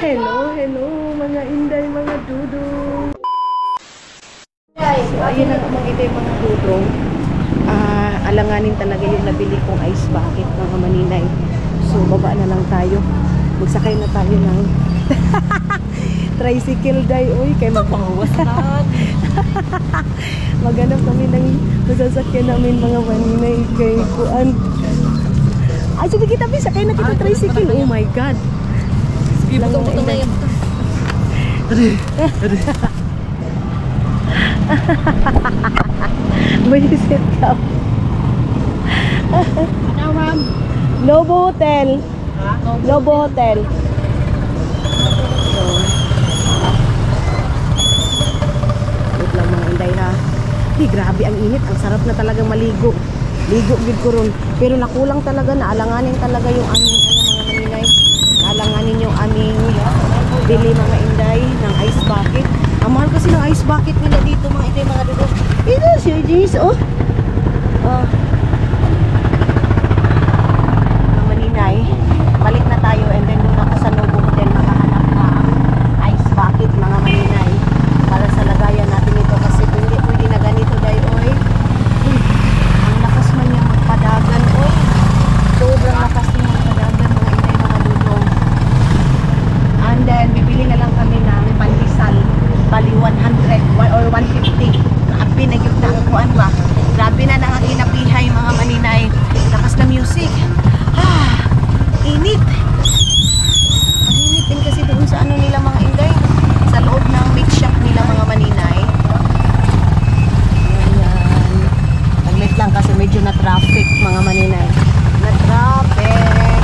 Hello, hello mga inday, mga dudong. So ayun na mga inday, mga dudong. Alanganin talaga yung nabili kong ice bucket mga maninay. So baba na lang tayo. Magsakay na tayo ng tricycle day. Uy, kay magpawas na. Maghanap kami ng masasakyan namin mga maninay kay kuan. Ay, sige kita bisa kay na kita tricycle. Oh my god. Sige, butong-butong na yan. Buisit ka. Ano, ma'am? Lobo Hotel. Lobo Hotel. So, wait lang mga inday ha. Di, grabe ang init. Ang sarap na talagang maligo. Ligo gid ko ron. Pero nakulang talaga, naalanganin talaga yung aming mga maninay. Naalanganin yung aming bili mga inday ng ice bucket. Ang mahal kasi ng ice bucket nila dito mga inday, mga dugo. Ito si Jeez, oh. Mga maninay, balik na tayo and then doon ako sa Lobo Hotel makahanap ng ice bucket mga maninay para sa lagayan natin ito kasi hindi pwede na ganito dahil oy. Ang lakas man niya magpadagan oy. Sobrang lakas niya magpadagan mga inay, mga dudong. And then bibili na lang kami ng pandesal. Bali 100 or 150. Grabe na yung nakakuan ba? Grabe na nang inapihay mga maninay. Lakas na music. Init. Ang init din kasi doon sa ano nila mga inday. Sa loob ng meat shop nila mga maninay. Ayan. Taglit lang kasi medyo na traffic mga maninay. Na traffic.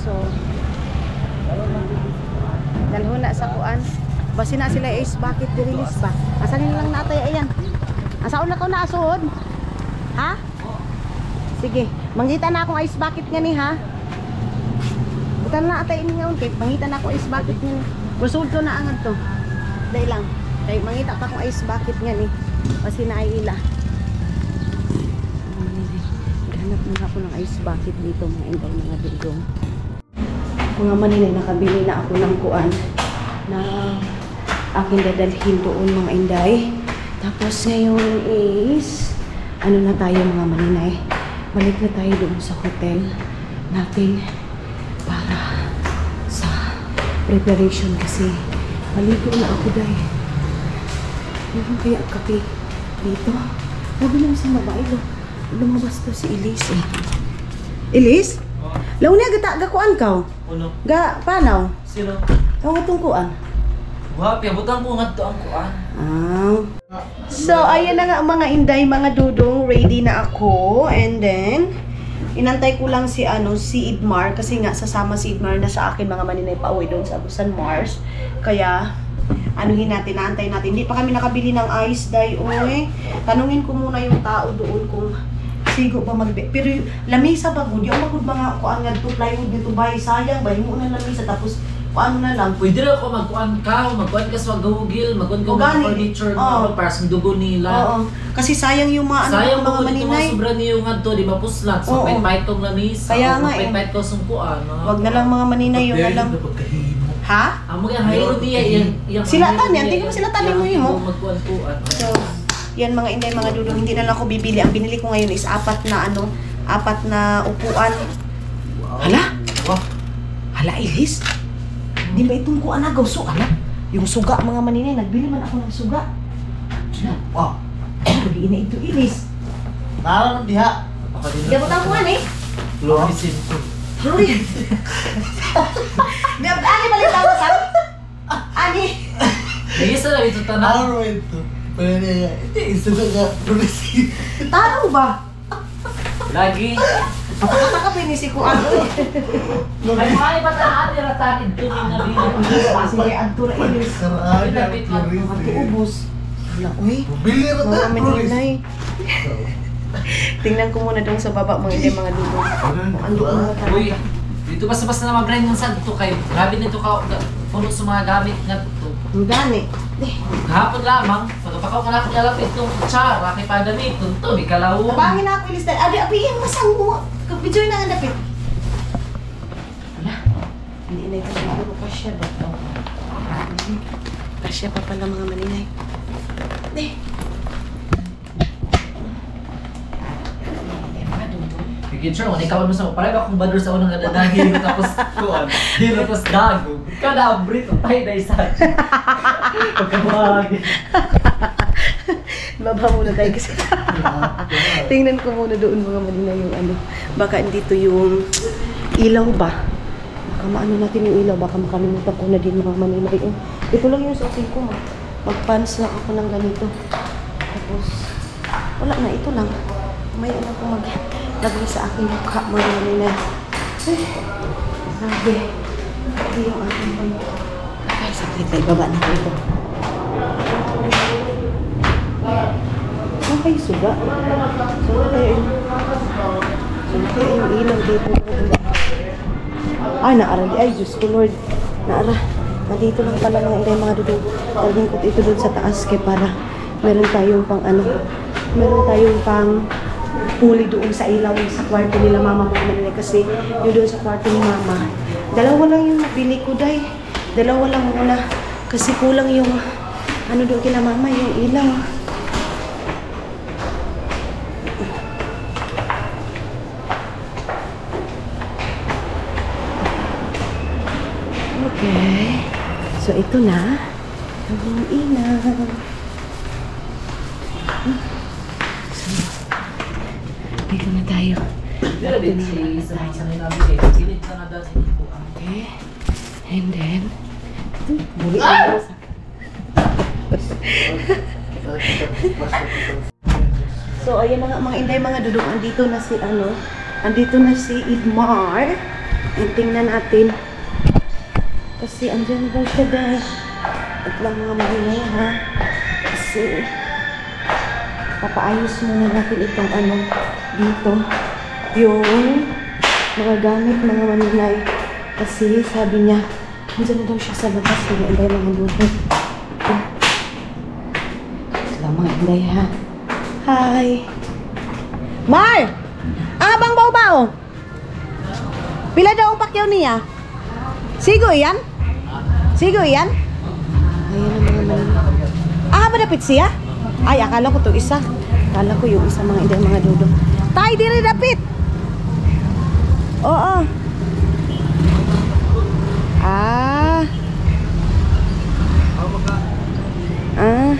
So, dalhon na sa kuan. Basi na sila ice bucket di-release ba? Asa nila lang natay ayan. Asaon na ko na asuod? Ha? Sige, mangita na akong ice bucket nga ni ha. Butan na atay ini nga kay mangita na akong ice bucket nga ni. Kusud ko na angad to. Dai lang. Kay mangita pa akong ice bucket nga ni. Basi na ay ila. Hanap muna ako ng ice bucket dito mga inday, mga dudong. Mga maninay, nakabili na ako ng kuan na aking dadalhin doon mga inday. Tapos ngayon is ano na tayo mga maninay, balik na tayo doon sa hotel natin para sa preparation kasi maligo na ako dahil meron kaya kape dito. Huwag lang sa mabailo. Lumabas to si Elise eh. Elise? Oh. Laon niya gakuan ka? Uno. Ga panaw? Sino? Ang atong kuan. Wah, piabutan ko nga to ang kuan. So, ayan na nga mga inday, mga dudong, ready na ako. And then, inantay ko lang si Idmar kasi nga sasama si Idmar na sa akin mga maninay pa uwi doon sa San Mars. Kaya anuhin natin, naantay natin. Hindi pa kami nakabili ng ice day, oy. Tanungin ko muna yung tao doon kung sigo pa magbe. Pero lamisa pa gud, yung magud mga kuan nga to plywood dito bay, sayang ba mo na lamisa tapos kuan na lang. Pwede ra ko magkuan ka sa gawugil, magkuan ka ng furniture oh. Para sa dugo nila. Oo. Kasi sayang yung mga sayang mga maninay. Sobra niyo nga to, di ba puslat. So pait tong lamisa. Kaya nga pait ko sung kuan. Wag na lang mga maninay yung na lang. Ha? Amo nga hayro diya yang sila tan yan, tingnan mo sila tan mo mo. Magkuan-kuan. So, yan mga inday, mga dudong, hindi na lang ako bibili. Ang binili ko ngayon is apat na upuan. Hala? Hala, Elise? Di ba itong kuan agaw so ala? Yung suga mga maninay, nagbili man ako ng suga. Wow. Pagi ina ito, Elise. Naran diha. Di ba tapuan eh? Lorisin ko. Lori. Ani balik tawa sa? Ani. Bisa na ito tanah. Ano ito? Pwede, hindi, isuga ka, progressive. Taro ba? Lagi. Patakata ka pinisikuan. Ay, mga ibataan, niratakin ito yung nabili. Sige, adtura inis. Ubus. Wala, uy. Bili ra Mga ta. maninay. Tingnan ko muna dong sa baba mga hindi mga dulo. Ando mga Uy, talaga. dito basta-basta na mag-grind ng sand to kayo. Grabe nito ka, puno sa mga gamit nga to. Ang gani. Kahapon lamang, pagkapakaw ka na akong nalapit itong kutsara, kay padamiton to, may kalawang. Nabangin na ako ilistan. Adi, abi, yung masang mo. Kapidyoy na ang dapit. Wala. Hindi na ito siguro kasya ba? Kasya pa pala mga maninay. Bigyan sure, kung ikaw mo sa parang akong bador sa unang nadadahil tapos kuan, hilo tapos gago. Kada abrit, tayo na isa. Pagkabagi. Baba muna tayo kasi. Tingnan ko muna doon mga maninay yung ano. Baka dito yung ilaw ba? Baka maano natin yung ilaw. Baka makalimutan ko na din mga maninay. Ito lang yung suotin ko. Mag-pants lang ako ng ganito. Tapos, wala na. Ito lang. May ano ko maglagay sa aking mukha mga maninay. Grabe. Ito yung aking pang... Okay, saglit tayo. Baba na ko ito. Okay, suga. Suga tayo yung ilaw dito. Ay, naara. Ay, Diyos ko, Lord. Naara. Nandito lang pala mga dudong. Talagin ko ito doon sa taas kaya para meron tayong pang ano. Meron tayong pang puli doon sa ilaw sa kwarto nila mama mo nila kasi yung doon sa kwarto ni mama. Dalawa lang yung nabili ko, day. Dalawa lang muna. Kasi kulang yung ano doon kina mama, yung ilaw. Okay. So, ito na. Ang ilaw. So, dito na tayo. Pero din si sa mga sanay namin kayo, pilit ka na dati po. Okay. And then, buli na sa... So, ayan na nga mga inday, mga dudok. Andito na si, ano, andito na si Idmar. And tingnan natin. Kasi andyan daw siya dahil. At lang mga mahinay, ha? Kasi, papaayos muna natin itong ano, dito. Yung mga gamit, mga maninay. Kasi sabi niya, andyan na daw siya sa labas. Hindi inday mga dudok. Mga inday, ha? Hi! Mar! Abang bao-bao! Pila daw ang pakyaw niya? Sigo yan? Sigo yan? Ayan ang mga manin. Ah, madapit siya? Ay, akala ko to isa. Akala ko yung isa mga inday, mga dudo. Tay, diri dapit! Oo. Ah. Ah.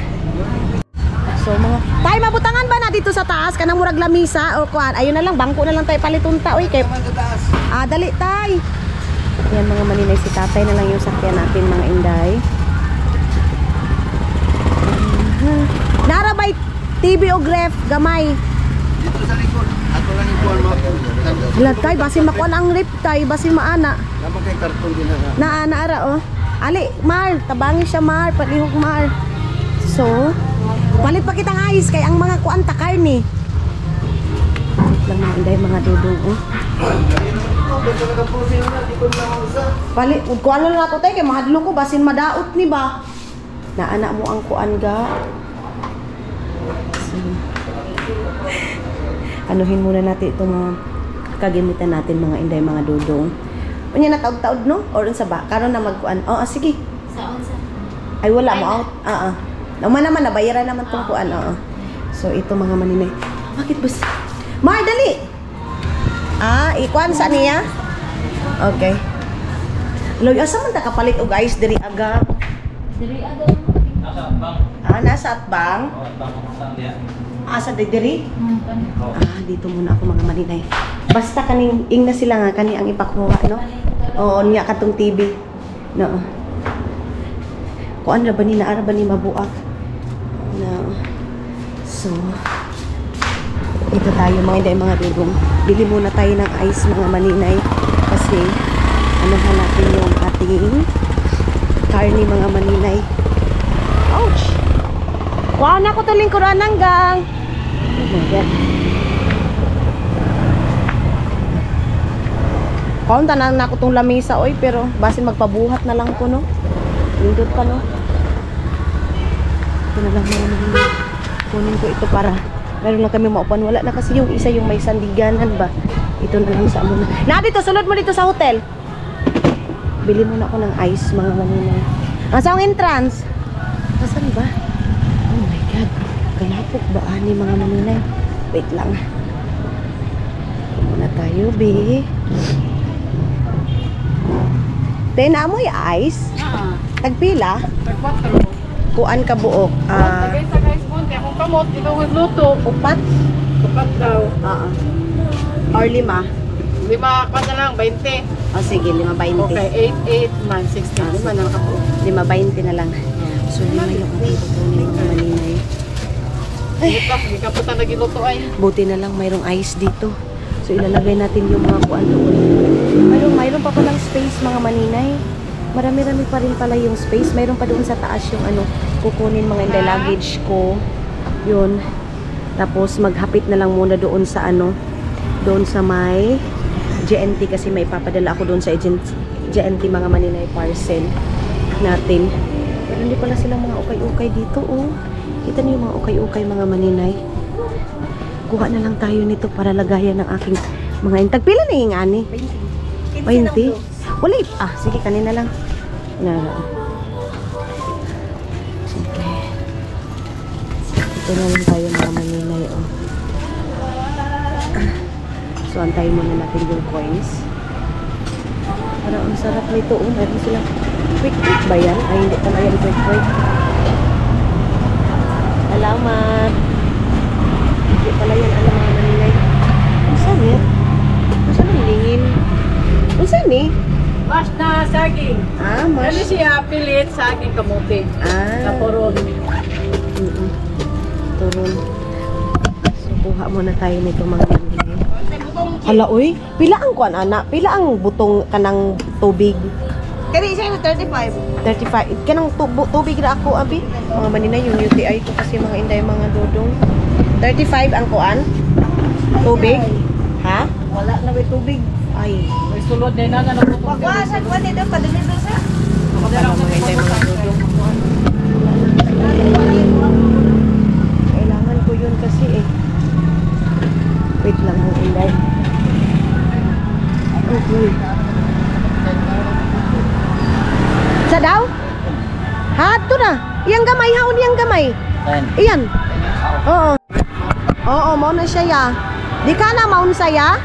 So mga tay mabutangan ba na dito sa taas kanang murag lamisa o kuan ayun na lang bangko na lang tay palitunta oy kay dali tay. Yan mga maninay si tatay na lang yung sakyan natin mga inday. Narabay TV o gref gamay. Dito sa likod. Ako lang yung buwan mo. Hala tay basin makuan ang rip tay basin maana. Naman kay karton din na. Naara oh. Ali Mar tabangin siya Mar palihog Mar. So palit pa kitang ayos kay ang mga kuan ta karne. Palit lang mga inday mga dudong oh. Palit kuan lang nato tay kay mahadlo ko basin madaot ni ba. Naana mo ang kuan ga. So, anuhin muna natin itong mga kagamitan natin mga inday mga dudong. Unya na taud-taud no or unsa ba karon na magkuan. Oh, sige. Saan sa? Ay wala mo out. Naman naman nabayaran naman tong kuan. Oo. So ito mga maninay. Bakit bus? Mar dali. Ikuan sa niya? Okay. Loy asa man ta kapalit og ice diri aga? Diri aga. Nasa bang? Nasa atbang. Bang sa diya. Asa diri? Kan. Dito muna ako mga maninay. Basta kaning ing na sila nga kani ang ipakuha no. Oo niya katong TV. No. Kuan ra ba ni naara ba ni mabuak? No. So Dito tayo mga inday, mga dudong. Bili muna tayo ng ice mga maninay. Kasi, ano natin yung ating karne mga maninay. Ouch! Wow, naku to lingkuran hanggang. Oh my God. Kaunta na ako itong lamisa, oy, pero basin magpabuhat na lang ko, no? Lindot pa, no? Ito na lang mga maninay. Kunin ko ito para meron lang kami maupan. Wala na kasi yung isa yung may sandiganan ba. Ito na lang sa amo na. Na dito, sulod mo dito sa hotel. Bili muna ako ng ice mga maninay. Asa ang entrance? Asan ba? Oh my God. Kalapok ba ani mga maninay? Wait lang. Muna tayo, be. Tena mo yung ice? Tagpila? Tag-4. Kuan ka buok. Tagay sa guys mo, kaya kung kamot, ikaw magluto. Upat? Tupat daw. Or 5? 5 pa na lang, 20. Sige, 5.20. Okay, 8, 8, man, 16. 5 na lang ako. 5.20 na lang. So, 5 yung ating kukunin mga maninay. Dito, hindi ka puta nagiluto ay. Buti na lang mayroong ice dito. So, ilalagay natin yung mga kuan doon. Mayroon pa palang space mga maninay. Marami-rami pa rin pala yung space. Mayroon pa doon sa taas yung ano, kukunin mga inday luggage ko. Yun. Tapos, maghapit na lang muna doon sa ano, doon sa may GNT kasi may papadala ako doon sa GNT mga maninay parcel natin. Pero hindi pala silang mga ukay-ukay dito, oh. Kita niyo yung mga ukay-ukay mga maninay. Kuha na lang tayo nito para lagayan ng aking mga tagpila na yung ani. 20. Wala sige kanina lang. Na. Okay. Ito na lang tayo mga maninay, oh. So, antayin muna natin yung coins. Parang ang sarap nito, oh. Meron silang quick ba yan? Ay, hindi pala yan quick. Salamat. Hindi pala yan, alam mga maninay. Saan yan? Saan ang lingin? Saan eh? Mas na saging. Ano Mas. siya, pilit, saging, kamuti. Kaporon. Turon. So, kuha muna tayo nito mga maninay. Hala, uy. Pila ang kuan, anak? Pila ang butong kanang tubig? Kaya siya 35. 35. Kanang tubig na ako, abi. Mga maninay, yung UTI ko kasi mga inday, mga dodong. 35 ang kuan? Tubig? Ha? Wala na may tubig. Ay. May sulod din na naputong. Wagwasan ko dito, padulid doon sa. Mga inday, mga dodong. Kailangan ko yun kasi eh. Wait lang mga inday. Okay. Sa daw? Ha, ito na. Iyang gamay, haon iyang gamay. Iyan. Oo. Oo, mauna siya ya. Di ka na maun saya?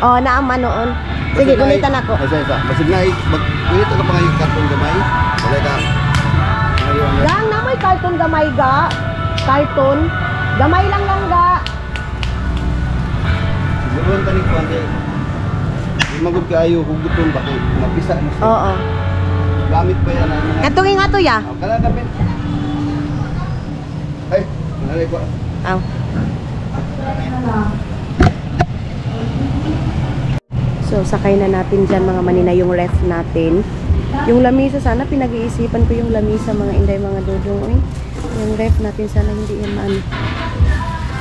Oo, naaman noon. Sige, gunitan ako. Masig na, mag-init ka pa ngayon karton gamay. Wala ka. Gang, namoy karton gamay ga. Karton. Gamay lang ga. Siguro ang tanig ko, ante. Magod ka ayo, huguton ba kayo? Mapisa mo siya. Oo. Gamit pa yan. Katungin nga to ya. Kalagapit. Ay, nanalay ko. Aw. So, sakay na natin dyan mga manina yung ref natin. Yung lamisa, sana pinag-iisipan ko yung lamisa mga inday, mga dodong. Yung ref natin, sana hindi yan maan.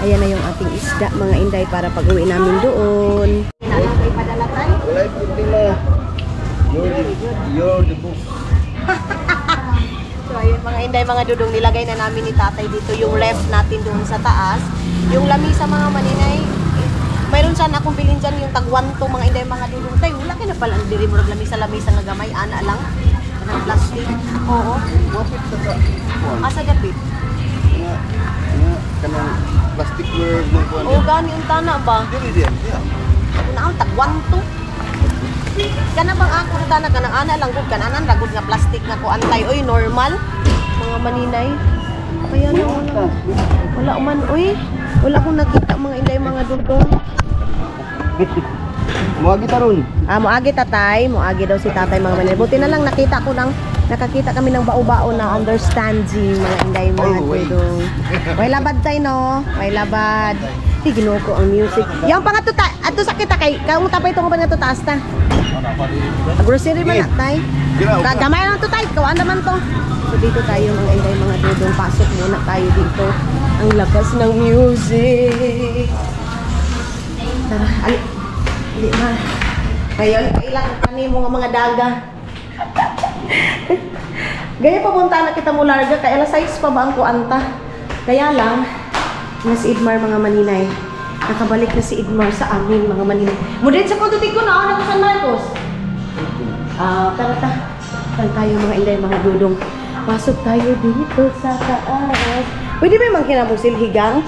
Ayan na yung ating isda mga inday para pag-uwi namin doon. Wala yung problema. You're the boss. So, ayun mga inday, mga dudong, nilagay na namin ni tatay dito yung ref natin doon sa taas. Yung lamisa mga maninay, mayroon sana akong bilhin dyan yung tagwanto mga inday, mga dudong. Tay, wala ka na pala ang diri mo lamisa-lamisa nga gamay, ana lang. Ng plastic. Oo. Wapit sa ka. Asa gapit? Kanang plastic word mo po. O gani ang tana ba? Dili diyan. Una ang tagwanto. Kana bang ako na tana kanang ana lang gud kananan ragud nga plastic nga ko antay oy normal mga maninay. Kaya na wala man oy. Wala akong nakita mga inday mga dudong. Muagi taron. Muagi tatay, muagi daw si tatay mga manila. Buti na lang nakakita kami ng bao-bao na understanding mga inday mga Oh, wait. tudong. May labad tay no, may labad. Di ginuo ko ang music. Yung pangato ta, ato sa kita kay kaung tapay tong nga taas ta. Grocery man na tay. Gamay lang to tay, kawan naman to. So dito tayo mga inday mga tudong, pasok muna tayo dito. Ang lakas ng music. Tara, ali. Hindi ma. Ngayon, kailangan kani mo nga mga daga. Gaya papunta na kita mo larga, kaya alas 6 pa ba ang kuanta? Kaya lang, na si Idmar mga maninay. Nakabalik na si Idmar sa amin mga maninay. Mudin sa kontutik ko na ako na San Marcos. Tara. Tara tayo mga inday, mga dudong. Pasok tayo dito sa taas. Pwede ba yung mangkinabong silhigang?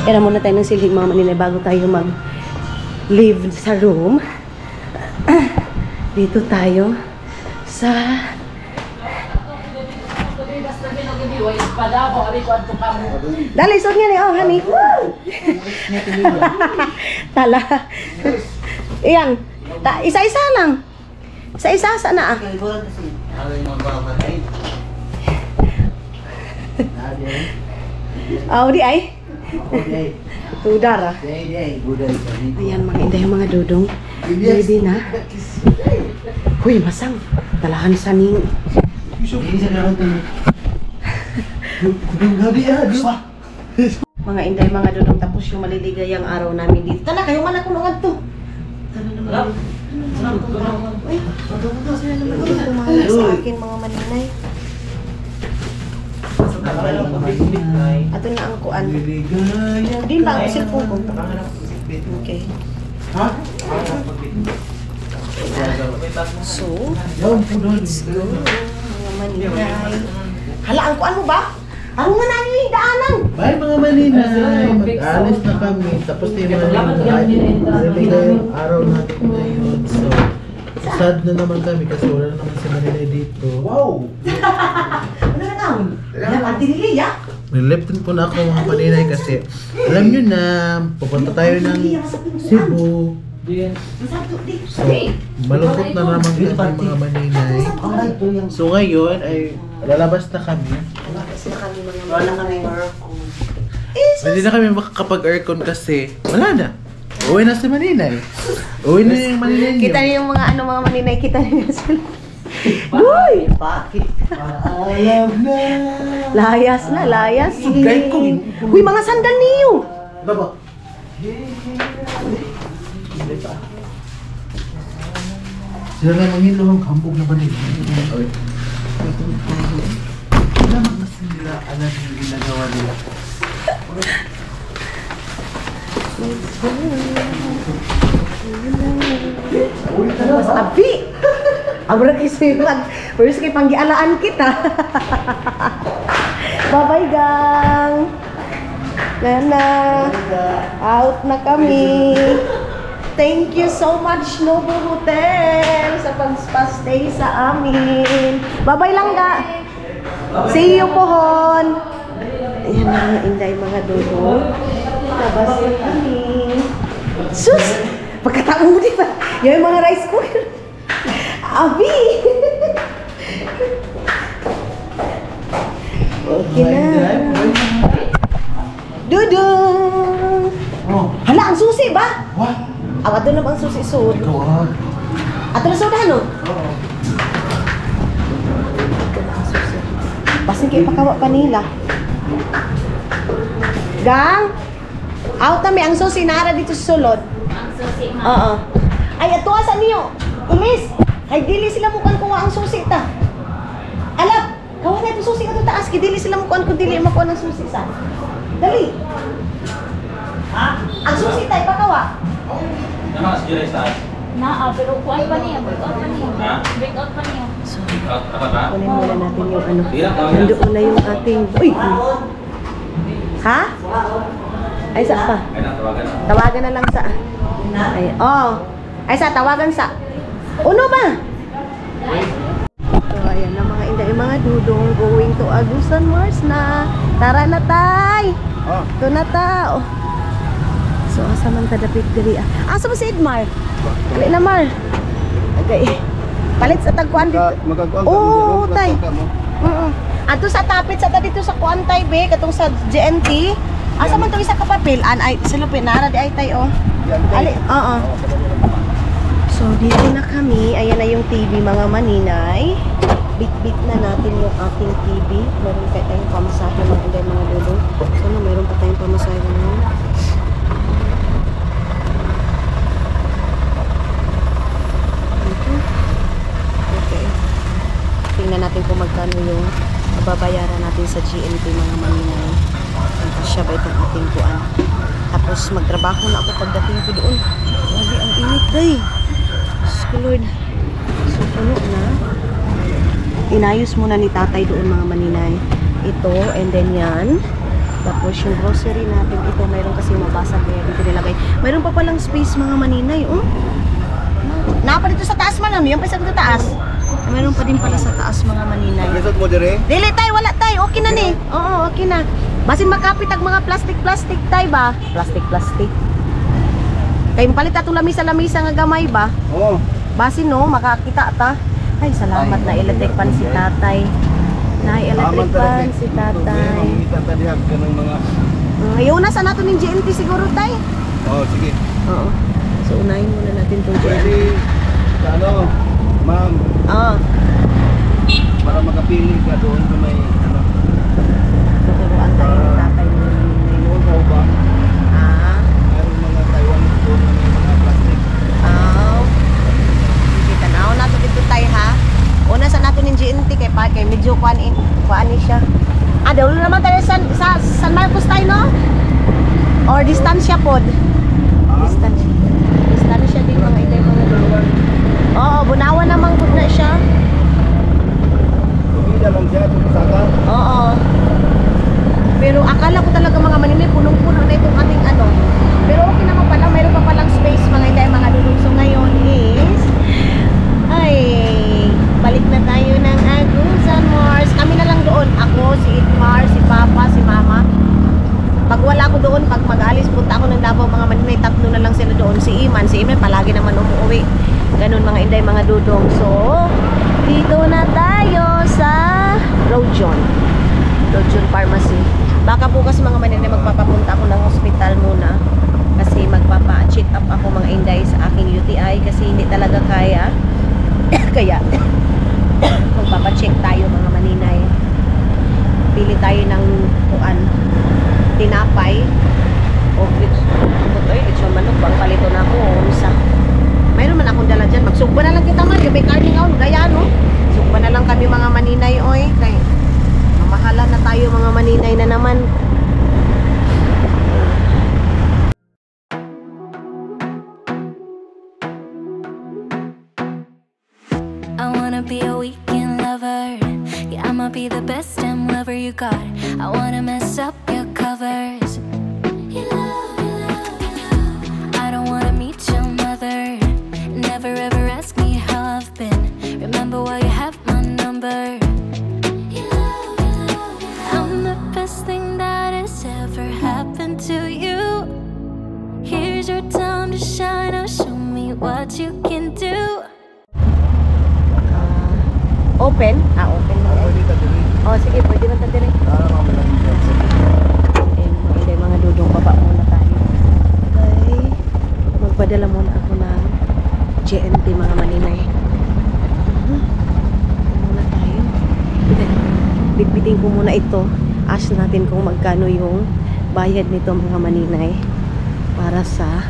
Kaya muna tayo ng silhig mga maninay bago tayo mag-live sa room. Dito tayo sa... Dali, sod nga ni, oh, honey. Tala. Iyan. Isa-isa lang. Isa-isa, sana ah. Di ay. Tudar ah. Ayan mga inday, mga dudong. Ready na. Huy, masang. Talahan sa ning. Mga inday, mga dudong. Tapos yung maliligayang araw namin dito. Tala, kayo man ako nungad to. Tala naman. Ay, tumala sa akin mga maninay. Ato na ang kuan. Din ba ang cellphone ko? Okay. Ha? So, let's go. Mga maninay. Hala, ang kuan mo ba? Ano nga na yung daanan? Bye mga maninay! Mag-alis na kami. Tapos tayo maninay. Yung araw natin ngayon. So, sad na naman kami kasi wala na naman si Maninay dito. Wow! Ano na lang? Napati nili, ya? Niliptin po na ako mga maninay kasi alam nyo na, pupunta tayo ng Cebu. So, malungkot na naman kami mga maninay. So ngayon ay lalabas na kami. Wala kami Hindi na kami makakapag-aircon kasi wala na. Uwi na si Maninay. Uwi na yung Maninay niyo. Kita niyo yung mga mga maninay, kita niyo sila. Uy! Bakit? Alam na. Layas na, layas. Sugay ko. Uy, mga sandal niyo! Baba. Sila na mangin lang ang kambog na Maninay. Okay. Wala naman kasi nila alam yung ginagawa nila. Mas abi! Abra kasi mag... First kay panggialaan kita. Bye-bye, gang! Nana! Out na kami! Thank you so much, Nobu Hotel, sa pag-stay sa amin. Bye-bye lang, ga! See you, pohon! Ayan na mga inday, mga dodo. Labas na kami. Sus! Pagkatao mo, di ba? Yan yung mga rice cooker. Abi! Okay na. Dudung! Oh, Hala, ang susi ba? what? Awa doon na ang susi sud. Ikaw ah. Ato na soda, no? Oo. Basin kayo pakawa pa nila. Gang! Out na may ang susi nara dito sa sulod. Ang susi ma. Oo. Ay, ato asa niyo. Ilis! Ay, dili sila mukuan kung ang susi ta. Alap! Kawa na itong susi ka doon taas. Dili sila mukuan kung dili makuan ang susi sa. Dali! Ha? Ang susi tayo, pakawa. Pero kuan pa niya, break out pa niya. Break out pa niya. Kunin muna natin yung ano. Nandoon na yung ating... Uy! Ha? Ay, sa pa? Tawagan na lang sa... Ay, oh! Ay, sa tawagan sa... Uno ba? So, ayan na mga inday, mga dudong going to Agusan Mars na. Tara na, tay! Ito na, ta. So, asa man tadapit diri ah. Asa mo si Edmar? Dili na Mar. Okay. Palit sa tagkuan dito. Magkakuan Oo, tay. Ato sa tapit sa dito sa Kuantay be katong sa GNT. Asa man to isa ka papel? Ay silupin nara di ay tay oh. Ali, oo. So dito na kami. Ayan na yung TV mga maninay. Bit-bit na natin yung ating TV. Meron pa tayong pamasahe mga dulo. So meron pa tayong pamasahe ngayon. Okay. Tingnan natin kung magkano yung babayaran natin sa GNT mga maninay. Siya ba itong ating kuan. Tapos magtrabaho na ako pagdating ko doon. Grabe ang init day. Diyos ko Lord. So puno na. Inayos muna ni tatay doon mga maninay. Ito and then yan. Tapos yung grocery natin ito mayroon kasi mabasag kaya dito nilagay. Mayroon pa palang space mga maninay. Oh. Napa dito sa taas man. Yan pa sa taas. Mayroon pa din pala sa taas mga maninay. Lisod mo dire? Dili tay, wala tay. Okay na ni. Oo, okay na. Basin makapit ang mga plastic tay ba? Plastic. Kay palit atong lamisa nga gamay ba? Oo. Basin no, makakita ta. Ay, salamat na electric pan si tatay. Na electric pan si tatay. Mamita tadihag ka ng mga... Ayaw na sa nato ng GNT siguro tay. Oo, sige. Oo. So unahin muna natin tong GNT. Pwede, ano, ma'am, Oo. para makapili ka doon sa may, ano, Tuturuan tayo ng tatay ng know-how ba? Ah. Mayroong mga Taiwan doon na may mga plastic. Kita na na to dito tayo ha. Una sa nato ng GNT kay medyo kuan ni siya. Daw naman tayo sa San Marcos tayo no? Or distansya pod. Distansya din mga ilay mga dulo. Oo, bunawan naman pod na siya. Tumida lang siya, tumusaka. Oo. Pero akala ko talaga mga maninay punong-puno na itong ating ano. Pero okay naman pala, mayroon pa palang space mga ilay mga dulo. So ngayon is balik na tayo ng Agusan Mars. Kami na lang doon. Ako, si Idmar, si Papa, si Mama. Pag wala ko doon, pag mag-alis, punta ako ng Davao, mga maninay, tatlo na lang sila doon. Si Iman palagi naman umuwi. Ganun mga inday, mga dudong. So, dito na tayo sa Rojon Pharmacy. Baka bukas mga maninay, magpapapunta ako ng hospital muna. Kasi magpapa-check up ako mga inday sa aking UTI. Kasi hindi talaga kaya. Kaya magpapacheck tayo mga maninay. Pili tayo ng kuan, tinapay o lechon manok bang palito na ako o isa. Mayroon man akong dala dyan. Magsugba na lang kita man. Yung may karning out gaya no. Sugba na lang kami mga maninay oy. Kay mamahalan na tayo mga maninay na naman. I wanna be a weekend lover. Yeah, I'ma be the best damn lover you got. I wanna mess up your covers. I don't wanna meet your mother. Never ever ask me how I've been. Remember why you have my number. I'm the best thing that has ever happened to you. Here's your time to shine. Now show me what you can do. Open? Open mo. Pwede ka dire. Oh, sige, pwede man ta dire. Mamalahin dyan. Mga mga dudong baba muna tayo. Okay. Magpadala muna ako ng GNT mga maninay. Muna tayo. Bitbitin ko muna ito. Ask natin kung magkano yung bayad nito mga maninay para sa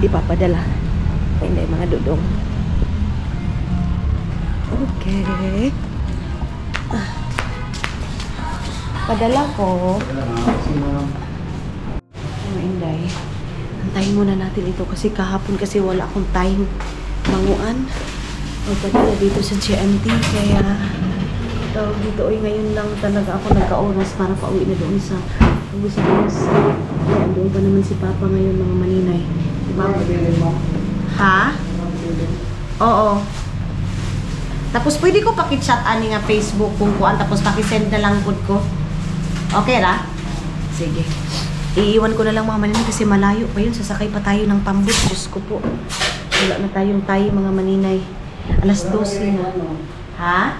ipapadala. Hindi mga dudong. Okay. Padala ko. Inday. Antayin muna natin ito kasi kahapon kasi wala akong time manguan. Magpadala dito sa GMT kaya dito ay ngayon lang talaga ako nagka-oras para pauwi na doon sa Agusanos. Kaya doon pa naman si Papa ngayon mga maninay. Si Papa. Ha? Oo. Tapos pwede ko pakichat ani nga Facebook kung kuan tapos pakisend na lang pud ko. Okay ra? Sige. Iiwan ko na lang mga maninay kasi malayo pa yun. Sasakay pa tayo ng pambut. Diyos ko po. Wala na tayong tayo mga maninay. Alas 12 na. Ha?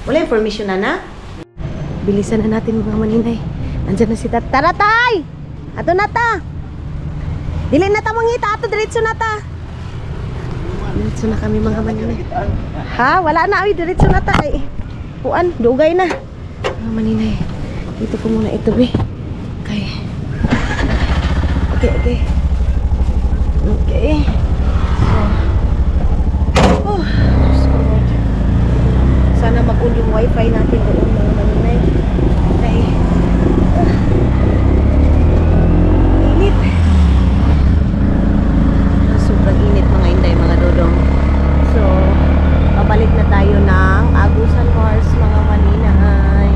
Wala information na? Bilisan na natin mga maninay. Andyan na si Taratay! Ato na ta! Dili na ta mangita. Ato diretso na ta. Diretso na kami mga maninay. Ha? Wala na. Ay, diretso na ta. Ay, puan. Dugay na. Mga maninay. Dito ko muna ito, be. Okay. Okay. So, sana mag-on yung wifi natin doon mga maninay. Okay. Init. Sobrang init mga inday, mga dodong. So, pabalik na tayo ng Agusan Mars mga maninay.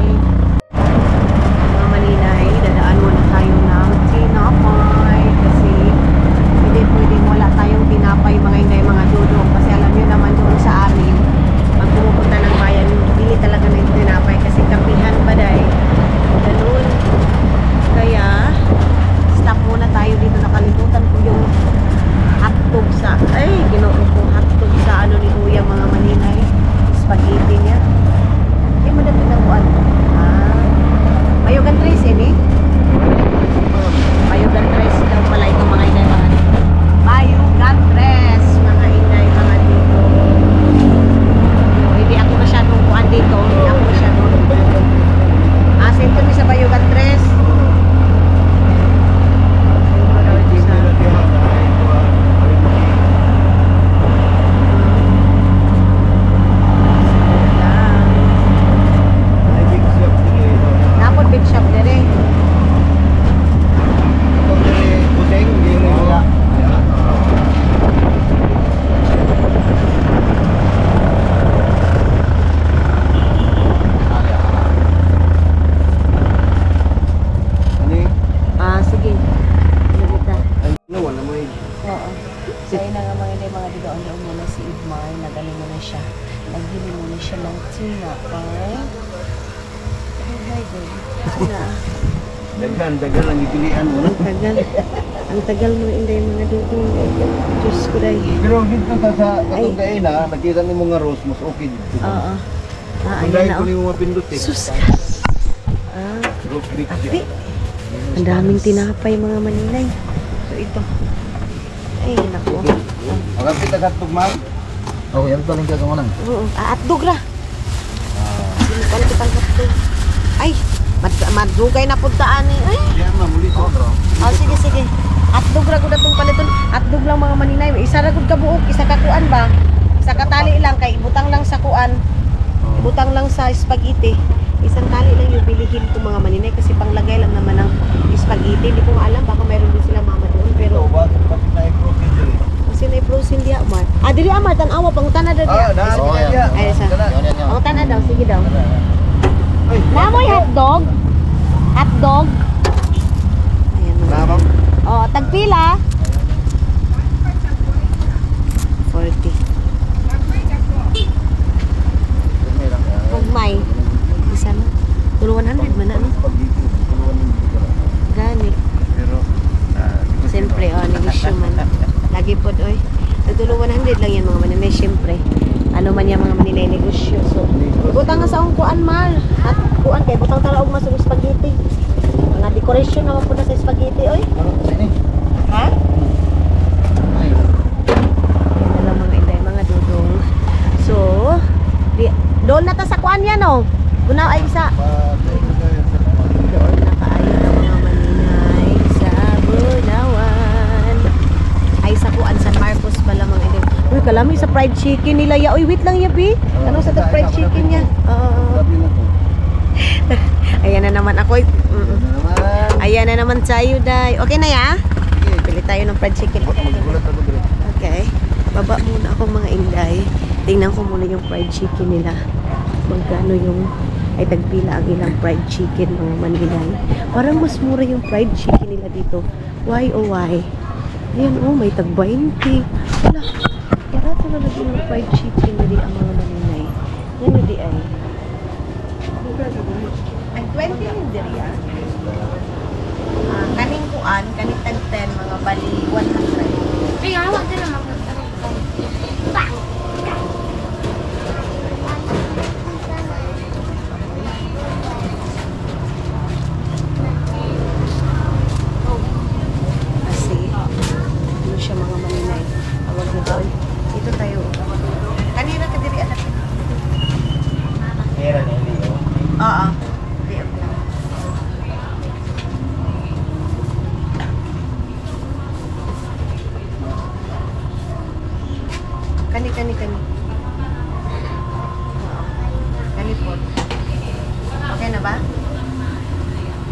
Mga maninay, dadaan muna tayo ng tinapay kasi hindi pwedeng wala tayong tinapay mga inday, mga dodong. Kasi alam nyo naman doon sa amin, pag pumupunta ng bayan, hindi talaga na yung tinapay kasi kapihan pa dahil ganun. Kaya stop muna tayo dito. Nakalimutan ko yung hotdog sa ginoo ko hotdog sa ano ni kuya mga maninay, spaghetti niya. Madami na buwan. Mayogan tres ini. Mayogan tres daw pala ito mga inay mga dito. Mayogan tres mga inay mga dito. Hindi ako masyadong kuan dito. Hindi ako masyadong. Sento ni sa Mayogan tres. Napod big shop dire. Sige. Wala mo eh. Oo. Sa'yo na nga mga hindi mga digaon na muna si Idmar. Nagaling mo na siya. Naghili mo na siya ng tinapay. Oh my God. Sina? Dagan lang ipilian mo. Ang tagal mo hindi mga dudong. Diyos ko dahil. Pero dito sa katunggain na, nakita ni mga rose, mas okay dito. Oo. Ang Ayan dahil na. ko ni mga pindot eh. Sus. Rose creek Api. siya. Ang daming tinapay mga maninay. So ito. Ay, naku. Magapit na katog ma'am. Okay, yan paling gagawin lang. Oo. Atdog ra. Sinukan kitang atdog. Ay, madugay na puntaan eh. Ay. Yan ma'am, muli ko. Oh, sige. Atdog ra ko na itong paliton. Atdog lang mga maninay. Isa ra gud ka buok, isa ka kuan ba? Isa ka tali lang kay ibutang lang sa kuan. Ibutang lang sa spaghetti. Isang tali lang yung bilihin ko mga maninay kasi panglagay lang naman ng spaghetti. Hindi ko nga alam, baka mayroon din sila mama doon. Pero kasi na-frozen di Amar. Dili Amar, tanawa, pangutan na daw diya. Ay, isa. Pangutan na daw, sige daw. Namoy hotdog. Hotdog. Ayan mga. Oh, tagpila. 40. Pugmay. Isa na. 100 man na, no? Gani. Siyempre, negosyo man. Lagi po, oy. Nagtulo 100 lang yan mga maninay, siyempre. Ano man yan mga maninay, negosyo. So, butang nga sa akong kuan, mal. At kuan, kaya butang talaog mas ng spaghetti. Mga decoration naman po na sa spaghetti, oy. Ha? Yan lang mga inday, mga dudong. So, doon na ta sa kuan yan, oh. Una ay isa. Doon na kaayo na mga maninay sa Bunawan. Ay sa kuan San Marcos pala mga inday. Uy, kalami sa fried chicken nila ya. Uy, wait lang ya, Bi. Ano sa fried chicken niya? Ayan na naman ako. Ayan na naman tayo, day. Okay na ya? Pili tayo ng fried chicken. Okay. Baba muna ako mga inday. Tingnan ko muna yung fried chicken nila. Magkano yung ay tagpila ang ilang fried chicken mga maninay. Parang mas mura yung fried chicken nila dito. Why oh why? Ayan oh, may tag 20. Wala. Para talaga yung fried chicken na di ang mga maninay. Yan di ay. Ang 20 yun di yan. Ay, awak din naman. Kasi, ano siya mga maninay. Awag mo doon. Dito tayo. Kanina ka diri anak. Meron yan, Leo. Oo. Di ako lang. Kani. Oo. Kani po. Okay na ba?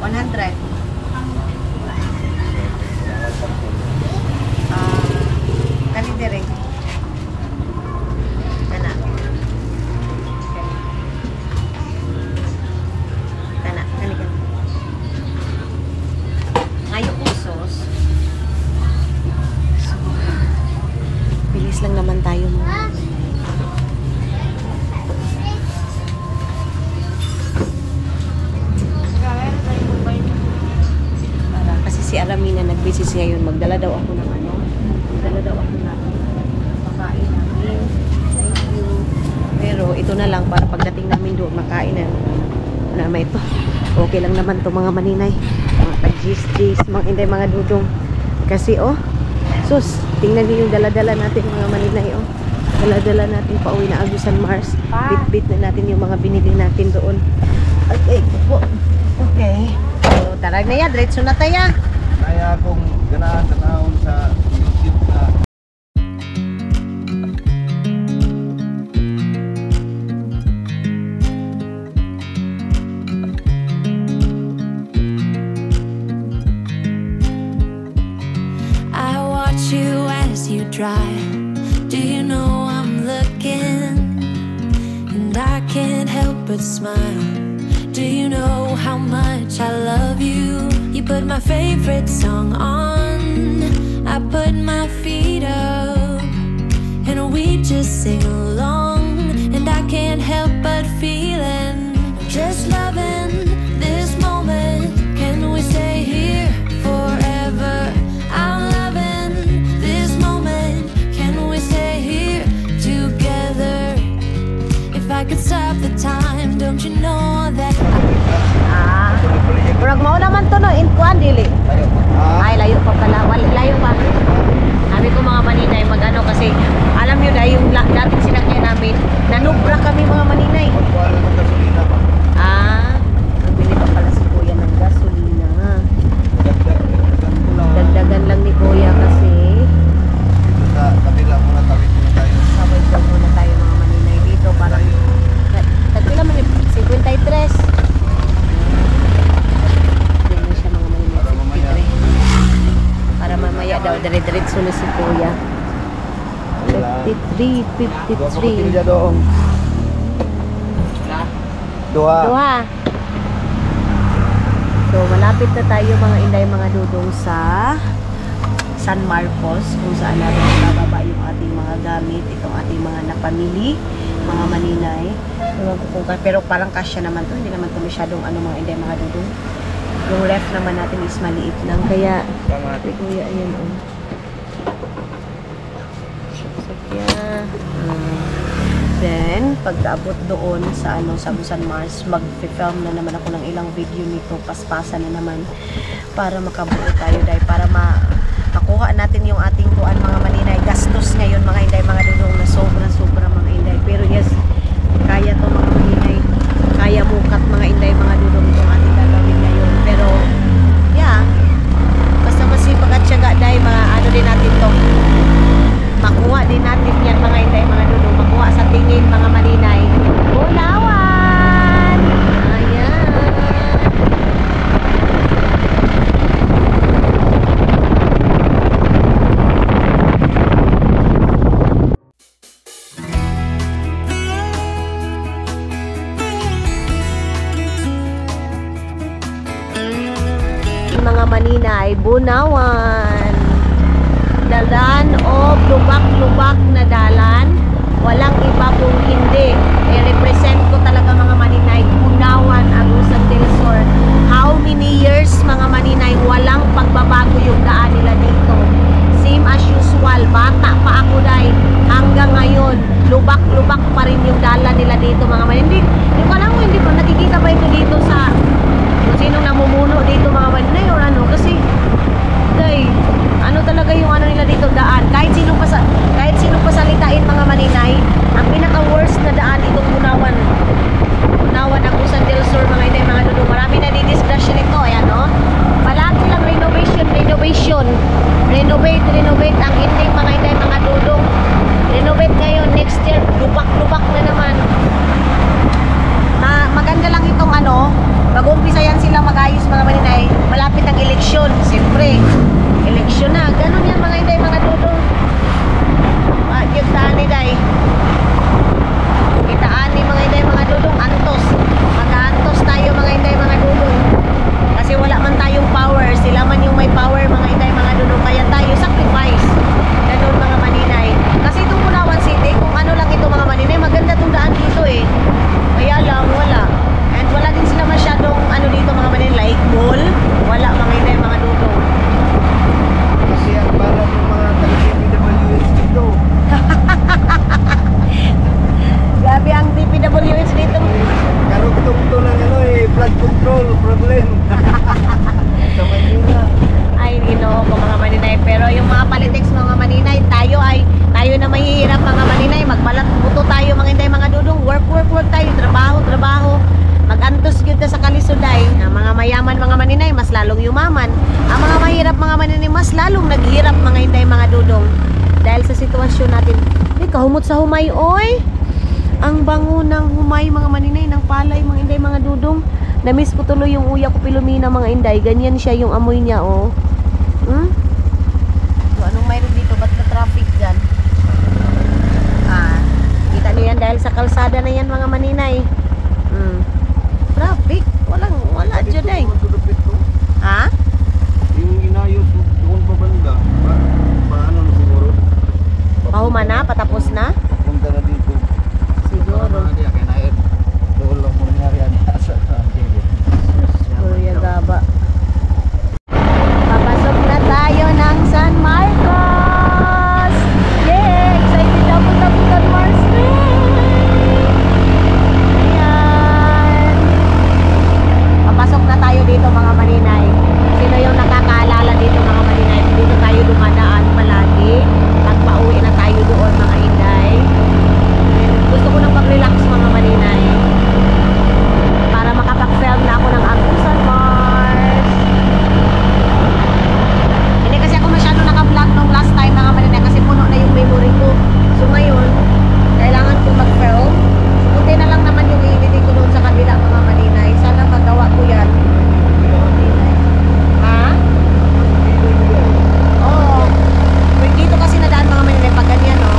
100. Kani dire. Kana. Kani. Ngayon usos. So, bilis lang naman tayo mo. Kasi si Aramina nag-busy siya yun. Magdala daw ako ng ano. Magdala daw ako ng pakain namin. Thank you. Pero ito na lang para pagdating namin doon makain na may ito. Okay lang naman to mga maninay. Mga tag-gis, mga inday, mga dudong. Kasi sus, tingnan niyo yung dala-dala natin mga maninay Dala-dala natin pauwi na Agusan Mars. Bit-bit na natin yung mga binili natin doon. Okay po. Okay. So, tara na yan. Diretso na tayo. Kaya akong ganahan tanahon sa YouTube na I watch you as you drive. Do you know I'm looking? And I can't help but smile. Do you know how much I love you? You put my favorite song on. I put my feet up, and we just sing along. And I can't help but feeling, just loving this moment. Can we stay here forever? I'm loving this moment. Can we stay here together? If I could stop the time, don't you know that Murag mo naman to no, in kuan dili. Ay, layo pa pala. Layo pa. Sabi ko mga maninay, mag-ano kasi, alam nyo na, yung dating sinakyan namin, nanubra kami mga maninay. Nagbili pa pala si Kuya ng gasolina. Dagdagan lang ni Kuya kasi. sa kabila muna, tawid muna tayo. Sabay daw muna tayo mga maninay dito. Parang, tagpila man yung 53. Para mamaya daw, dire-diretso na si Kuya. 53. Duha. So, malapit na tayo mga inday, mga dudong sa San Marcos, kung saan natin bababa yung ating mga gamit, itong ating mga napamili, mga maninay. Pero parang kasya naman to, hindi naman to masyadong mga inday, mga dudong. Yung ref naman natin is maliit lang, kaya Kuya, ayan sakya. Then, pagkaabot doon sa sa Agusan Mars, mag-film na naman ako ng ilang video nito, paspasan na naman para makabuo tayo dahil para makuha natin yung ating kuan mga maninay. Gastos ngayon mga inday, mga dudong na sobra mga inday. Pero yes, kaya to mga maninay. Kaya mukat mga inday, mga dudong itong ating gagawin ngayon. Pero, yeah, basta masipag at syaga dahil mga din natin to. Makuha din natin yan mga inday, mga dudong. Makuha sa tingin mga maninay. Bulawan! Ayan. Mga maninay, Bunawan. Dalan o lubak-lubak na dalan. Walang iba kung hindi. I-represent ko talaga mga maninay, Bunawan, Agusan del Sur. How many years mga maninay, walang pagbabago yung daan nila dito. Same as usual. eleksyon. Siyempre, eleksyon na. Ganun yan mga inday, mga dudong. Yung taan ni day. Kitaan ni mga inday, mga dudong. Antos. Mag-antos tayo mga inday, mga dudong. Kasi wala man tayong power. Sila man yung may power mga inday, mga dudong. Kaya tayo sacrifice. Ganun mga maninay. Kasi itong Punawan City, kung ano lang ito mga maninay, maganda itong daan dito eh. Kaya lang, wala. And wala din sila masyadong ano dito mga maninay, like mall. Wala mga inday, mga dudong. Kasi ang para ng mga taga-PWS dito. Grabe ang DPWH dito. Karugtong to ng ano flood control problem. Sa Manila. Ay, ginoo ko mga maninay. Pero yung mga politics mga maninay, tayo na mahihirap mga maninay. Magbalat buto tayo mga inday, mga dudong. Work tayo. Trabaho. Mag-antos yun sa kalisoday. Ang mga mayaman mga maninay, mas lalong yumaman. Ang mga mahirap mga maninay, mas lalong naghirap mga inday, mga dudong. Dahil sa sitwasyon natin. Kahumot sa humay, oy! Ang bango ng humay mga maninay, ng palay mga inday, mga dudong. Namiss ko tuloy yung uya ko Pilomena mga inday. Ganyan siya yung amoy niya, oh. So, anong mayroon dito? Ba't na traffic dyan? Kita niyo yan dahil sa kalsada na yan mga maninay. Traffic? Wala dyan eh. Ha? Yung inayos doon pa banda. Paano na siguro? Pahuma na? Patapos na? Punta na dito. Siguro. Doon lang mangyari yan. Kuya Gaba. Papasok na tayo ng San Marcos! Yay! Excited ako sa San Marcos! Ayan! Papasok na tayo dito mga maninay. Sino yung nakakaalala dito mga maninay? Dito tayo dumadaan palagi. Pag pauwi na tayo doon mga inday. Gusto ko nang mag-relax mga maninay. Para makapag-film na ako ng Agong San Mars. Hindi kasi ako masyado naka-vlog nung last time mga maninay kasi puno na yung memory ko. So ngayon, kailangan ko mag-film. Kunti na lang naman yung i-edit ko doon sa kabila mga maninay. Sana magawa ko yan. Ha? Oo. Dito kasi nadaan mga maninay pag ganyan, no?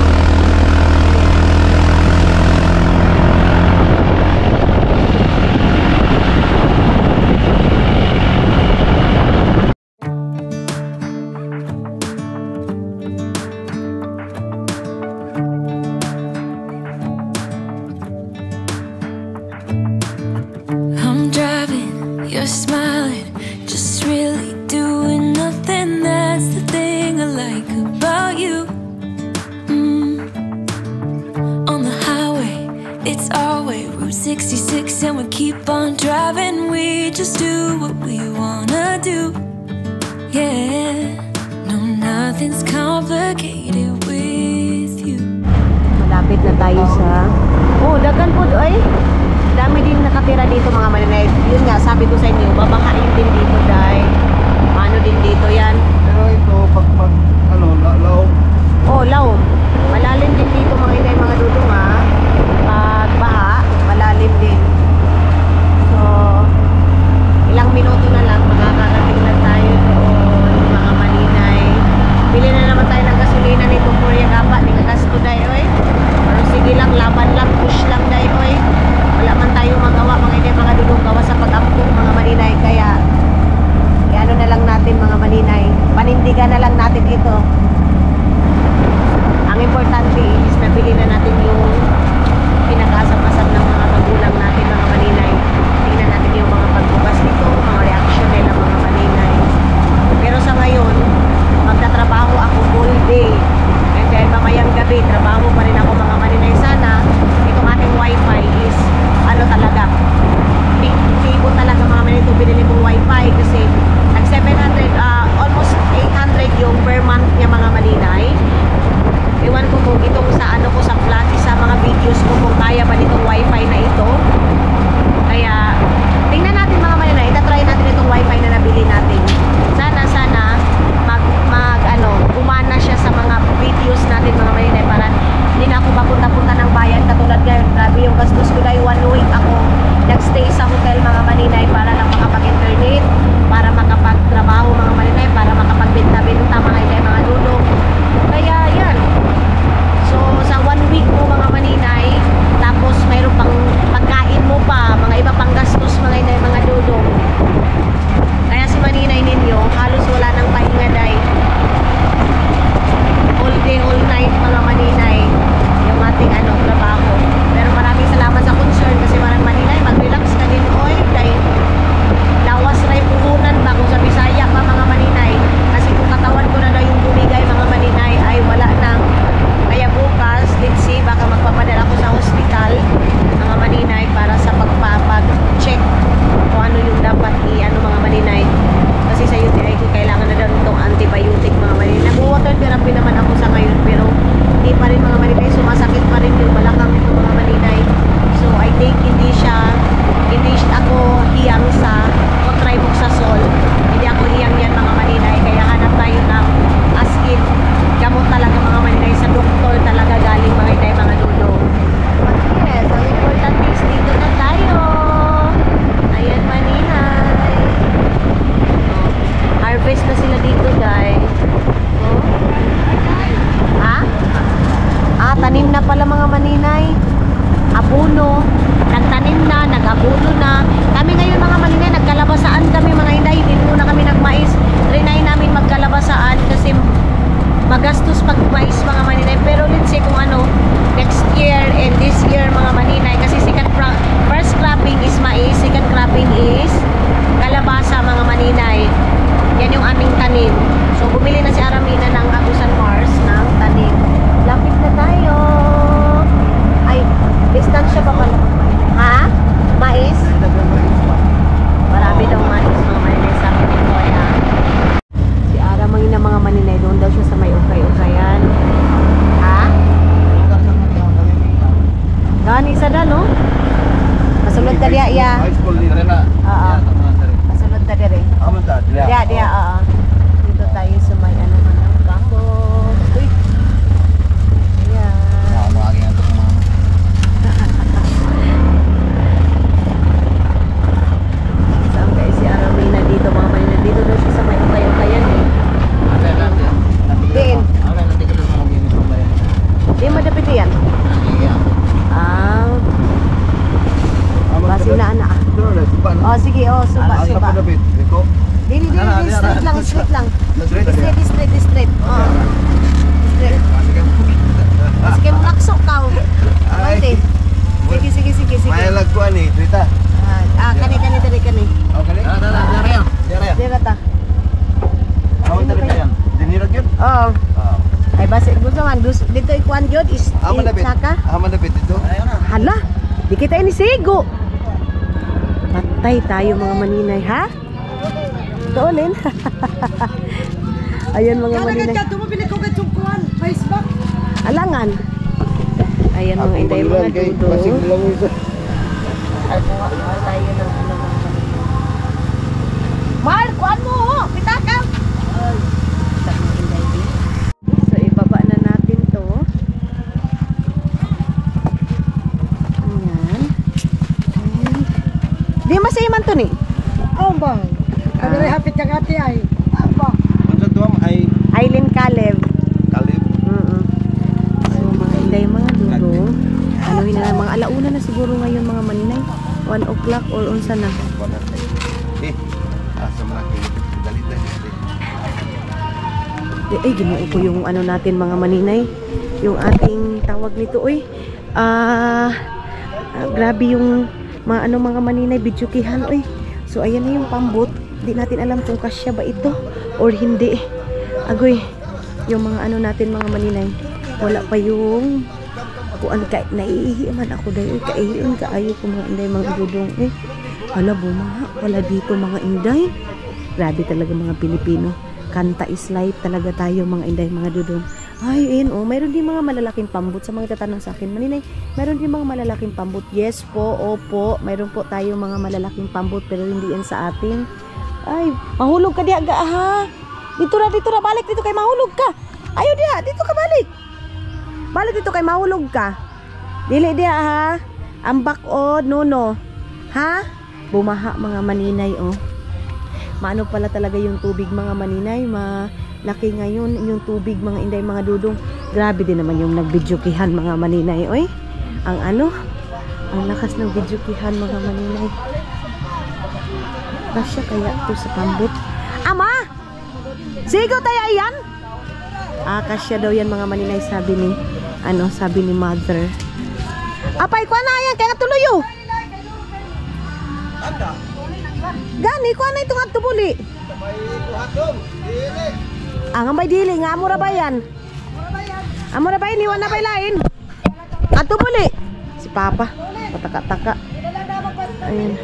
I'm driving, you're smiling, just really doing nothing. That's the thing I like about you. On the highway, it's our way, Route 66, and we keep on driving. We just do what we wanna do. Yeah, no, nothing's complicated with you. Malapit na tayo sa... Oh, dagan po ay. Dami din nakatira dito mga maninay. Yun nga, sabi ko sa inyo, babahain din dito dahil ano din dito yan. Pero ito, pag laog. Oh, laom. Malalim din dito mga inay, mga dudong ha. Pag baha, malalim din. So, ilang minuto na lang, makakarating na tayo doon, mga maninay. Bili na naman tayo ng gasolina nito, Kuya Gaba. Di ka gasto dahi, oy. Pero sige lang, laban lang, push lang dahi, oy. Wala man tayo magawa, mga inay, mga dudong gawa sa pag-ampong, mga maninay. Kaya, ano na lang natin, mga maninay. Panindigan na lang natin ito. Ang importante is nabili na natin yung pinag-asap-asap ng mga magulang natin, mga maninay. Tingnan natin yung mga pagbukas nito, mga reaction nila mga maninay. Pero sa ngayon, magtatrabaho ako all day. And dahil mamayang gabi, trabaho pa rin ako mga maninay. Sana, itong ating wifi is, ano talaga, tibo talaga mga maninay. Ito binili kong wifi kasi nag 700, almost 800 yung per month niya mga maninay. Iwan ko kung itong sa ano ko sa vlog, sa mga videos ko kung kaya ba nitong wifi na ito. Kaya tingnan natin mga maninay, itatry sila dito, guys. Oh. Ha? Tanim na pala mga maninay. Abono. Nagtanim na, nag-abono na. Kami ngayon mga maninay, nagkalabasaan kami mga inday. Hindi muna kami nagmais. Trinay namin magkalabasaan kasi magastos pag mais mga maninay. Pero let's say kung ano, next year and this year mga maninay. Kasi first cropping is mais, second cropping is kalabasa mga maninay. Yan yung aming tanim. So bumili na si Aramina ng Agusan Mars ng tanim. Lapit na tayo. Ay, distansya pa pala. Ha? Mais? Marami daw mais mga maninay sa akin ni Kuya. Si Aramina mga maninay, doon daw siya sa may ukay-ukayan. Ha? Gani sa da, no? Masulod na diya, iya. High school din rin na. Oo. Masulod na diya rin. Aman ta. Diya, oo. Dito tayo sa may ano ng bako. Uy. Ayan. Saan kayo si Aramina dito mga maninay? Dito daw siya sa may ukay-ukayan eh. Din. Di mo dapat yan? Basi na anak. Oh sige, oh suba. Dili, straight lang. Straight. Oh. Straight. Sige mo naksok ka. Sige. May lagkuan ni, Trita. Kani. Okay. Dira ta. Aman ta yan. Dinirag yun. Oh. Ay basi gusto man dito ikuan jud is saka. Aman dapit dito. Hala, di kita ini sigo. Patay tayo mga maninay, ha? Tuulin. Ayan mga maninay. Alangan. Ayan mga inday mga dudo. Ay, kuha tayo ng ano mga maninay. Mahal, kuhaan mo! Pitaka! So, ibaba na natin to. Ayan. Di masiman to ni? Oh, bang. Kami rin hapit kang ate ay. Apa? Unsa tuwa ay Aileen Caleb. Kalib. So, mga inday, mga dudo. Anuhin na mga alauna na siguro ngayon mga maninay. 1 o'clock or unsa na. Asa man ako dalitan. Ay, ginoo ko yung ano natin mga maninay. Yung ating tawag nito, uy. Grabe yung mga maninay, bidyukihan, uy. So, ayan na yung pambot. Di natin alam kung kasya ba ito or hindi. Agoy, yung mga ano natin mga maninay. Wala pa yung kuan ka, naiihi man ako dahil kaihiin ka ayo ko mga inday mga dudong eh. Hala bumaha, wala dito mga inday. Grabe talaga mga Pilipino. Kanta is life talaga tayo mga inday mga dudong. Ay, ayun, mayroon din mga malalaking pambot sa mga tatanong sa akin. Maninay, mayroon din mga malalaking pambot. Yes po, opo, mayroon po tayo mga malalaking pambot pero hindi yan sa atin. Ay, mahulog ka diya ha. Dito na, balik dito kay mahulog ka. Ayaw diya, dito ka balik. Balik dito kay mahulog ka. Dili diya ha. Ambak o nuno. Ha? Bumaha mga maninay oh. Maano pala talaga yung tubig mga maninay. Malaki ngayon yung tubig mga inday mga dudong. Grabe din naman yung nagbidyukihan mga maninay oy. Ang lakas ng bidyukihan mga maninay. Kasya kaya to sa pambot. Ama! Sigo tayo yan? Kasya daw yan mga maninay sabi ni mother. Apay ko na yan kaya tuloy oh. Gani ko na itong atubuli. Ang may dili nga amura ba yan? Amura ba yan? Iwan na ba lain? Atubuli. Si Papa. Pataka-taka. Ayan.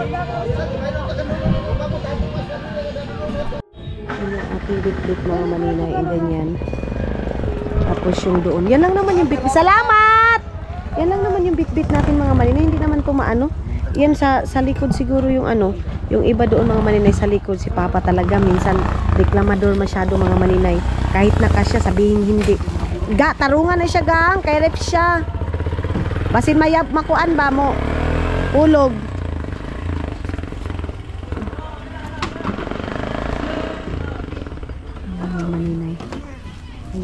Ayan yung ating bit-bit mga maninay. And then yan. Tapos yung doon. Yan lang naman yung bit-bit. Salamat! Yan lang naman yung bit-bit natin mga maninay. Hindi naman to maano. Yan sa likod siguro yung yung iba doon mga maninay sa likod. Si Papa talaga minsan reklamador masyado mga maninay. Kahit nakasya sabihin hindi. Tarungan na siya gang. Kay rep siya. Basin mayab makuan ba mo. Ulog.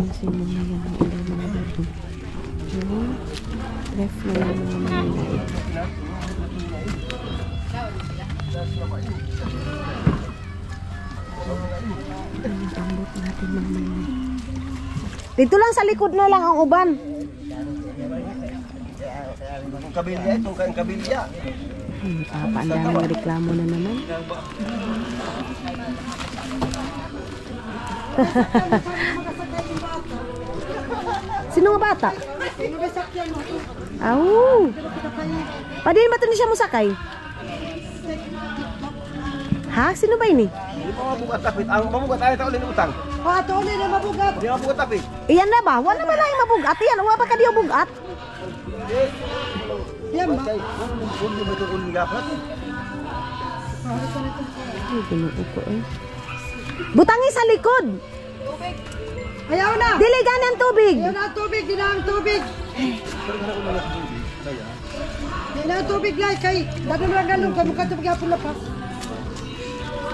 Pansin mo na yan ang ilan mga dudong. Yung ref na yan mga maninay. Ang pambot natin mga maninay. Dito lang sa likod na lang ang uban. Ang kabilya ito, ang kabilya. Papa, ang daming reklamo na naman. Sino nga bata? Aw. Padin ba ito niya musakay? Ha? Sino ba ini? Hindi mo mabugat tapit. Ang mabugat ay taon ng utang. Ito ulit na mabugat. Hindi mabugat tapit. Iyan na ba? Wala ba lang mabugat? Iyan, wala ba ka diyo bugat? Yan ba? Hindi ba ito uling gapat? Ay, ginoo ko eh. Butangi sa likod! Ayaw na! Dili gani ang tubig! Ayaw na ang tubig! Di na ang tubig! Di na ang tubig lang kay dami mo lang ganun kay mukha ito magyapon na pa.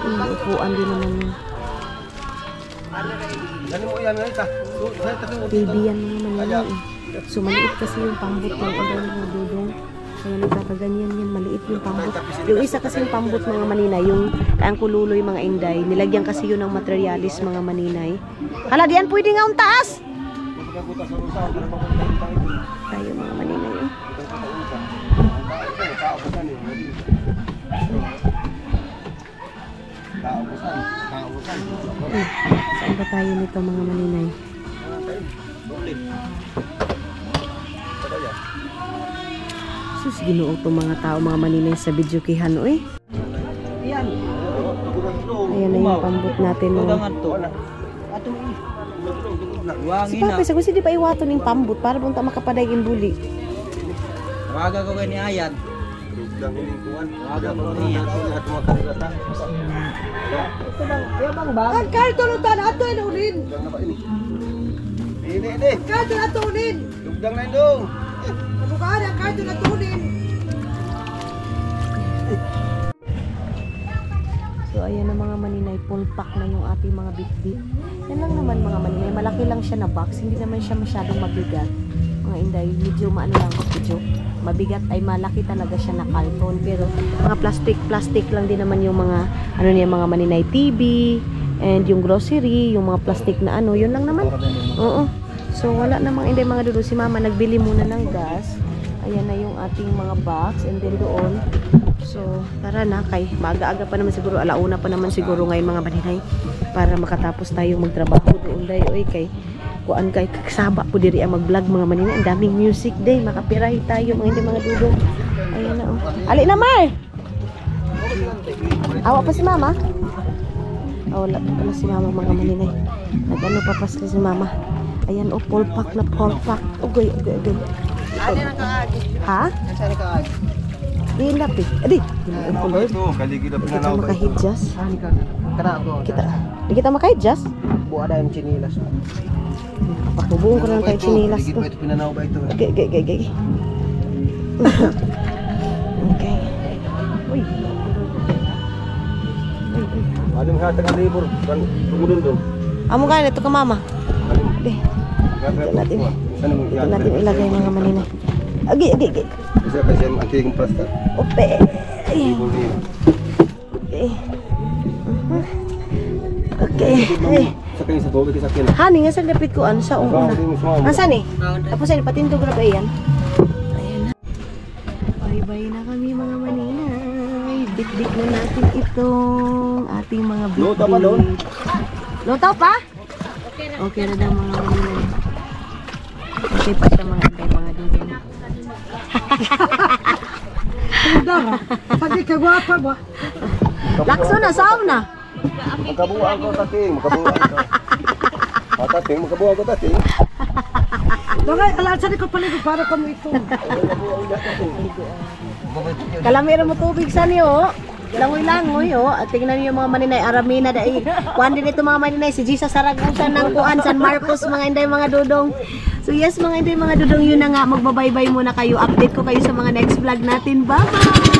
Upuan din naman yun. Ganun mo yan nga ita. Baby yan mga maninay eh. So maliit kasi yung pambot ng ulan ng dudong. Kaya nagkakaganyan yan, maliit yung pambot. Yung isa kasi yung pambot mga maninay, yung kayang kululoy mga inday, nilagyan kasi yun ng materialis mga maninay. Hala, diyan pwede nga ang taas! Tayo mga maninay eh. Saan ba tayo nito mga maninay? Sus, ginoo itong mga tao, mga maninay sa video kihan eh. Ayan na yung pambot natin mga. Si Papa, sabi di pa iwato ng pambot para punta makapaday yung buli. Waga ko kay ni Ayan. Ang karto nung tanah ato ay naulin! Ini. Karto na ito ulin! Lugdang na indong. Mabukaan ang karto na ito ulin! So ayan na mga maninay, full pack na yung ating mga bitbit. Yan lang naman mga maninay, malaki lang siya na box, hindi naman siya masyadong mabigat. Mga inday, medyo maano lang medyo mabigat ay malaki talaga siya na karton. Pero mga plastic lang din naman yung mga ano niya mga maninay, TV and yung grocery, yung mga plastic na ano, yun lang naman. Oo. So wala namang inday mga dudo, si mama nagbili muna ng gas. Ayan na yung ating mga box and then doon. So, tara na kay maaga-aga pa naman siguro, alauna pa naman siguro ngayon mga maninay para makatapos tayong magtrabaho doon day oy kay kuan kay kasaba po diri ang mag-vlog mga maninay. Ang daming music day, makapirahi tayo mga hindi mga dudong. Ayan na oh. Ali na Mar. Awa pa si mama. Oh, wala pa pala si mama mga maninay. Nagano pa pa si mama. Ayan oh, full pack na full pack. Ugoy. Ano na kaagi? Ha? Nasaan na kaagi? Iinap eh. Adi, Ano ba ito? Kaligid na kita pinanaw ba ito? makahidjas. Ani ka? Kana ako. Di kita makahidjas? Buwa na yung chinilas. Pakubuong ko lang tayo chinilas Kaligid ko. ba ito pinanaw ba ito? Okay. Okay. Uy. Aling hatag ang libur. Tumulong doon. Amo ka ito ka mama. Aling. Di. natin. Ano mo Dito natin ilagay mga maninay. Agi. Kasi ang antigong pasta. Ope. Libur niyo. Okay. Ay. Sakay sa tubig sa akin. Hani nga sa dapit ko ano sa una. Nasaan eh? Tapos ay patindog na ba yan? Ayan na. Bye-bye na kami mga maninay. Bit-bit na natin itong ating mga bit-bit. Luto pa doon? Luto pa? Okay na daw mga maninay. Okay pa siya mga dito. Pag ikagwapa ba? Lakso na, sauna. Makabuang ko tating. Makabuang ko tating. Dongay, alansan ko paligo para kamo ito. Kalamira mo tubig sa niyo. Langoy-langoy oh. At tingnan niyo yung mga maninay Aramina dai. Kuan din ito mga maninay si Jesus Saragusan ng kuan San Marcos mga inday mga dudong. So yes mga inday mga dudong, yun na nga, magbabaybay muna kayo. Update ko kayo sa mga next vlog natin. Bye-bye.